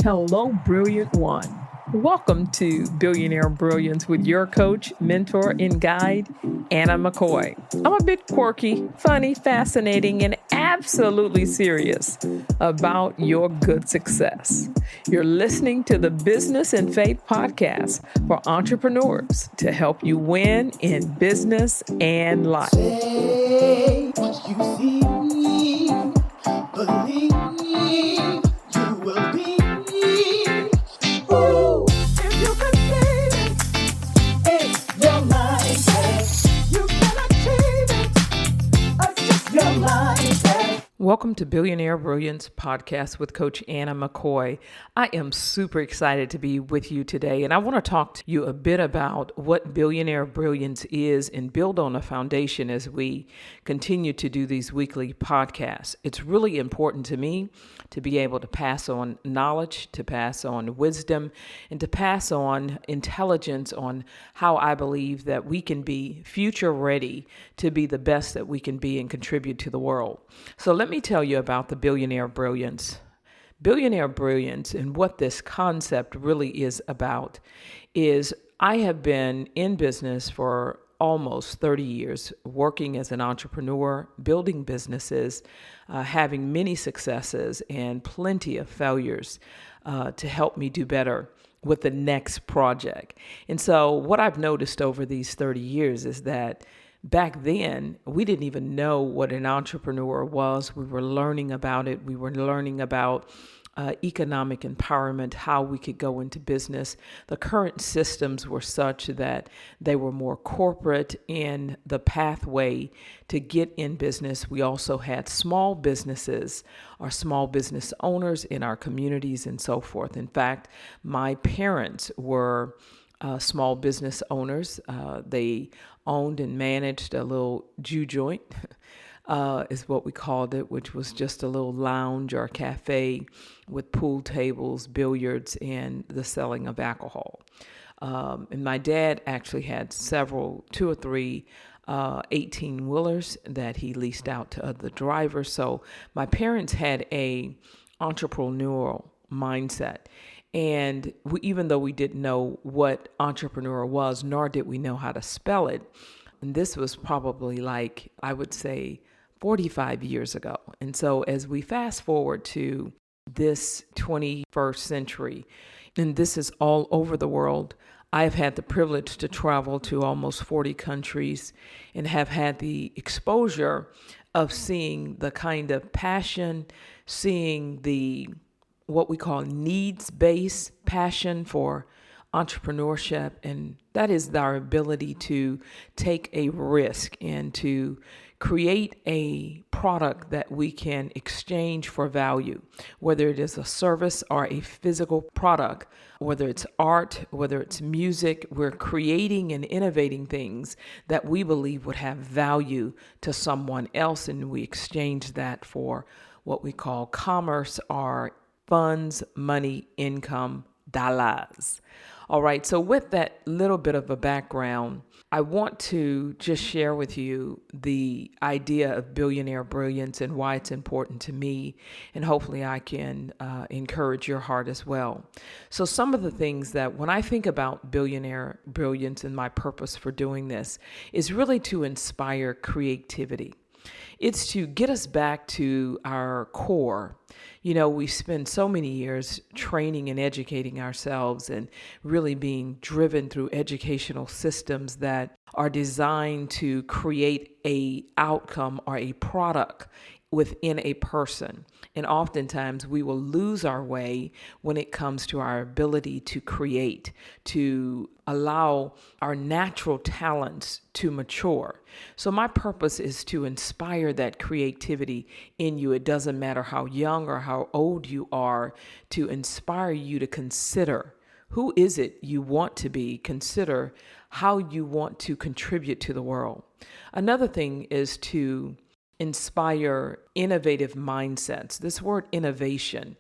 Hello, Brilliant One. Welcome to Billionaire Brilliance with your coach, mentor, and guide, Anna McCoy. I'm a bit quirky, funny, fascinating, and absolutely serious about your good success. You're listening to the Business and Faith podcast for entrepreneurs to help you win in business and life. Say what you see, believe you will be. Ooh, if you can see it, it's your mindset. You can achieve it, adjust your mindset. Welcome to Billionaire Brilliance podcast with Coach Anna McCoy. I am super excited to be with you today, and I want to talk to you a bit about what Billionaire Brilliance is and build on a foundation as we continue to do these weekly podcasts. It's really important to me to be able to pass on knowledge, to pass on wisdom, and to pass on intelligence on how I believe that we can be future ready to be the best that we can be and contribute to the world. So let me tell you about the Billionaire Brilliance. Billionaire Brilliance and what this concept really is about is I have been in business for almost 30 years, working as an entrepreneur, building businesses, having many successes and plenty of failures to help me do better with the next project. And so what I've noticed over these 30 years is that back then, we didn't even know what an entrepreneur was. We were learning about it. We were learning about economic empowerment, how we could go into business. The current systems were such that they were more corporate in the pathway to get in business. We also had small businesses or small business owners in our communities and so forth. In fact, my parents were small business owners. They owned and managed a little Jew joint, is what we called it, which was just a little lounge or cafe with pool tables, billiards, and the selling of alcohol. And my dad actually had two or three 18-wheelers that he leased out to other drivers. So my parents had a entrepreneurial mindset. And even though we didn't know what entrepreneur was, nor did we know how to spell it, and this was probably like, I would say, 45 years ago. And so as we fast forward to this 21st century, and this is all over the world, I've had the privilege to travel to almost 40 countries and have had the exposure of seeing the kind of passion, seeing the what we call needs-based passion for entrepreneurship. And that is our ability to take a risk and to create a product that we can exchange for value, whether it is a service or a physical product, whether it's art, whether it's music. We're creating and innovating things that we believe would have value to someone else, and we exchange that for what we call commerce or funds, money, income, dollars. All right, so with that little bit of a background, I want to just share with you the idea of Billionaire Brilliance and why it's important to me, and hopefully I can encourage your heart as well. So some of the things that when I think about Billionaire Brilliance and my purpose for doing this is really to inspire creativity. It's to get us back to our core. You know, we spend so many years training and educating ourselves and really being driven through educational systems that are designed to create a outcome or a product within a person. And oftentimes we will lose our way when it comes to our ability to create, to allow our natural talents to mature. So my purpose is to inspire that creativity in you. It doesn't matter how young or how old you are, to inspire you to consider who is it you want to be, consider how you want to contribute to the world. Another thing is to inspire innovative mindsets. This word innovation.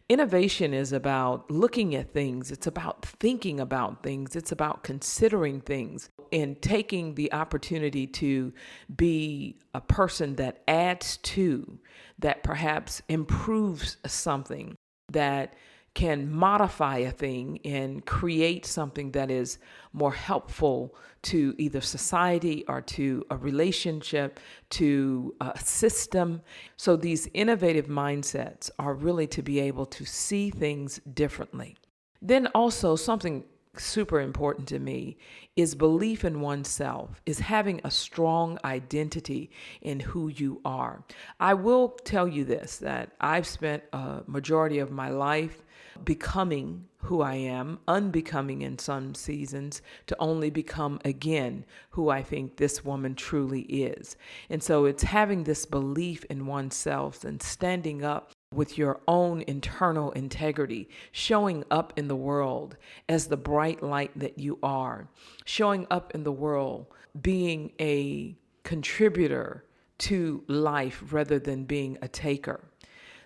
Innovation is about looking at things. It's about thinking about things. It's about considering things and taking the opportunity to be a person that adds to, that perhaps improves something, that can modify a thing and create something that is more helpful to either society or to a relationship, to a system. So these innovative mindsets are really to be able to see things differently. Then also something super important to me is belief in oneself, is having a strong identity in who you are. I will tell you this, that I've spent a majority of my life becoming who I am, unbecoming in some seasons, to only become again who I think this woman truly is. And so it's having this belief in oneself and standing up with your own internal integrity, showing up in the world as the bright light that you are, showing up in the world being a contributor to life rather than being a taker.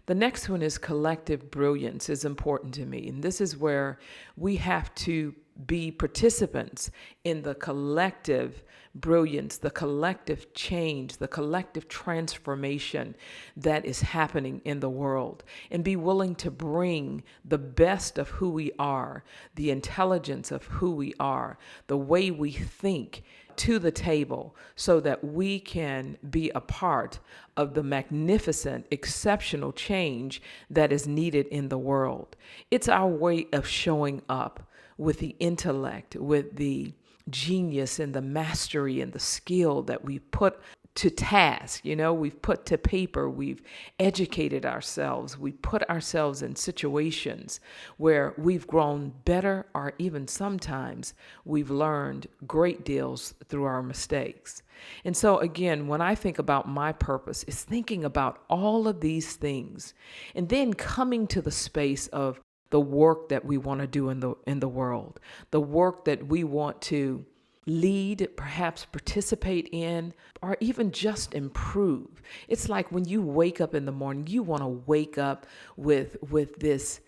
The next one is collective brilliance is important to me. And this is where we have to be participants in the collective brilliance, the collective change, the collective transformation that is happening in the world, and be willing to bring the best of who we are, the intelligence of who we are, the way we think to the table so that we can be a part of the magnificent, exceptional change that is needed in the world. It's our way of showing up with the intellect, with the genius and the mastery and the skill that we put to task. We've put to paper, we've educated ourselves, we put ourselves in situations where we've grown better, or even sometimes we've learned great deals through our mistakes. And so again, when I think about my purpose, it's thinking about all of these things and then coming to the space of the work that we want to do in the world, the work that we want to lead, perhaps participate in, or even just improve. It's like when you wake up in the morning, you want to wake up with this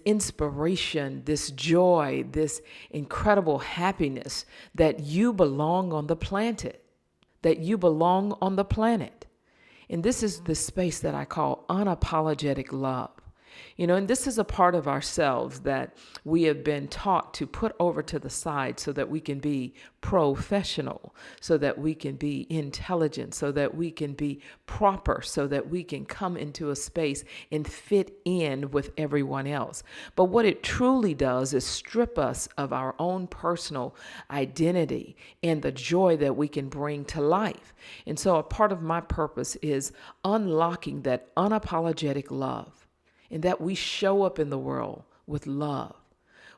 inspiration, this joy, this incredible happiness that you belong on the planet, that you belong on the planet. And this is the space that I call unapologetic love. And this is a part of ourselves that we have been taught to put over to the side so that we can be professional, so that we can be intelligent, so that we can be proper, so that we can come into a space and fit in with everyone else. But what it truly does is strip us of our own personal identity and the joy that we can bring to life. And so a part of my purpose is unlocking that unapologetic love. And that we show up in the world with love.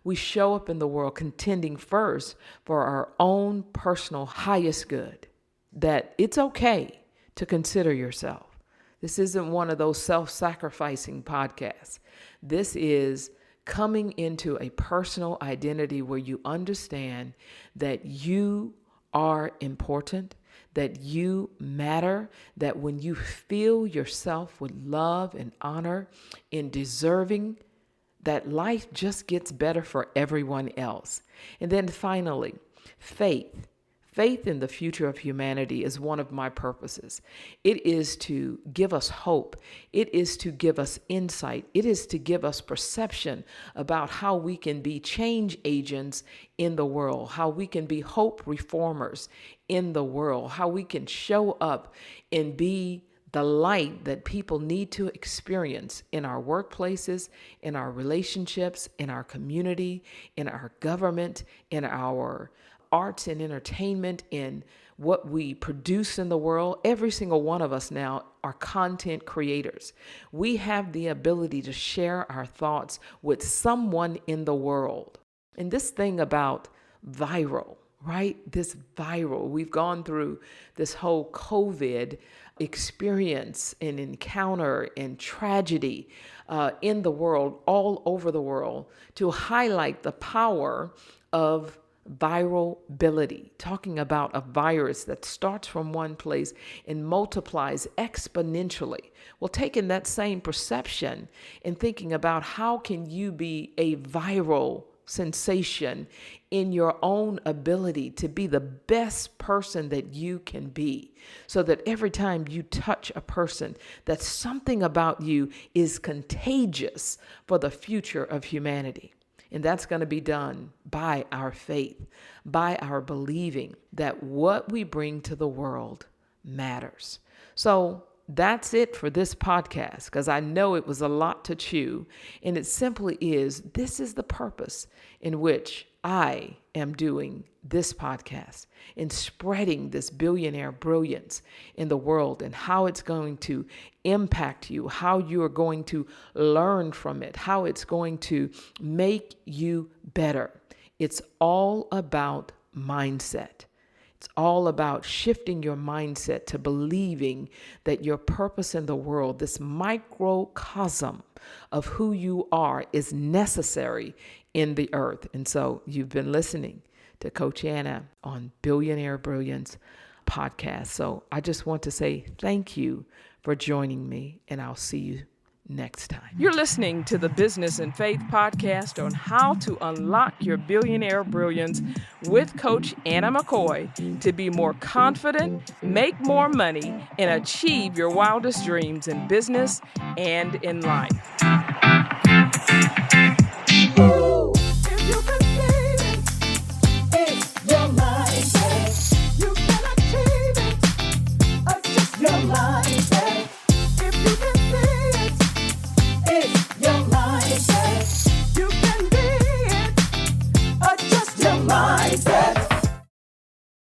We show up in the world contending first for our own personal highest good. That it's okay to consider yourself. This isn't one of those self-sacrificing podcasts. This is coming into a personal identity where you understand that you are important, that you matter, that when you fill yourself with love and honor and deserving, that life just gets better for everyone else. And then finally, faith. Faith in the future of humanity is one of my purposes. It is to give us hope. It is to give us insight. It is to give us perception about how we can be change agents in the world, how we can be hope reformers in the world, how we can show up and be the light that people need to experience in our workplaces, in our relationships, in our community, in our government, in our arts and entertainment, in what we produce in the world. Every single one of us now are content creators. We have the ability to share our thoughts with someone in the world. And this thing about viral, right? This viral, we've gone through this whole COVID experience and encounter and tragedy in the world, all over the world, to highlight the power of virality, talking about a virus that starts from one place and multiplies exponentially. Well, taking that same perception and thinking about how can you be a viral sensation in your own ability to be the best person that you can be, so that every time you touch a person, that something about you is contagious for the future of humanity. And that's going to be done by our faith, by our believing that what we bring to the world matters. So that's it for this podcast, because I know it was a lot to chew. And it simply is, this is the purpose in which I am doing this podcast, in spreading this billionaire brilliance in the world, and how it's going to impact you, how you are going to learn from it, how it's going to make you better. It's all about mindset. It's all about shifting your mindset to believing that your purpose in the world, this microcosm of who you are, is necessary in the earth. And so you've been listening to Coach Anna on Billionaire Brilliance podcast. So I just want to say thank you for joining me, and I'll see you next time. You're listening to the Business and Faith podcast on how to unlock your billionaire brilliance with Coach Anna McCoy to be more confident, make more money, and achieve your wildest dreams in business and in life.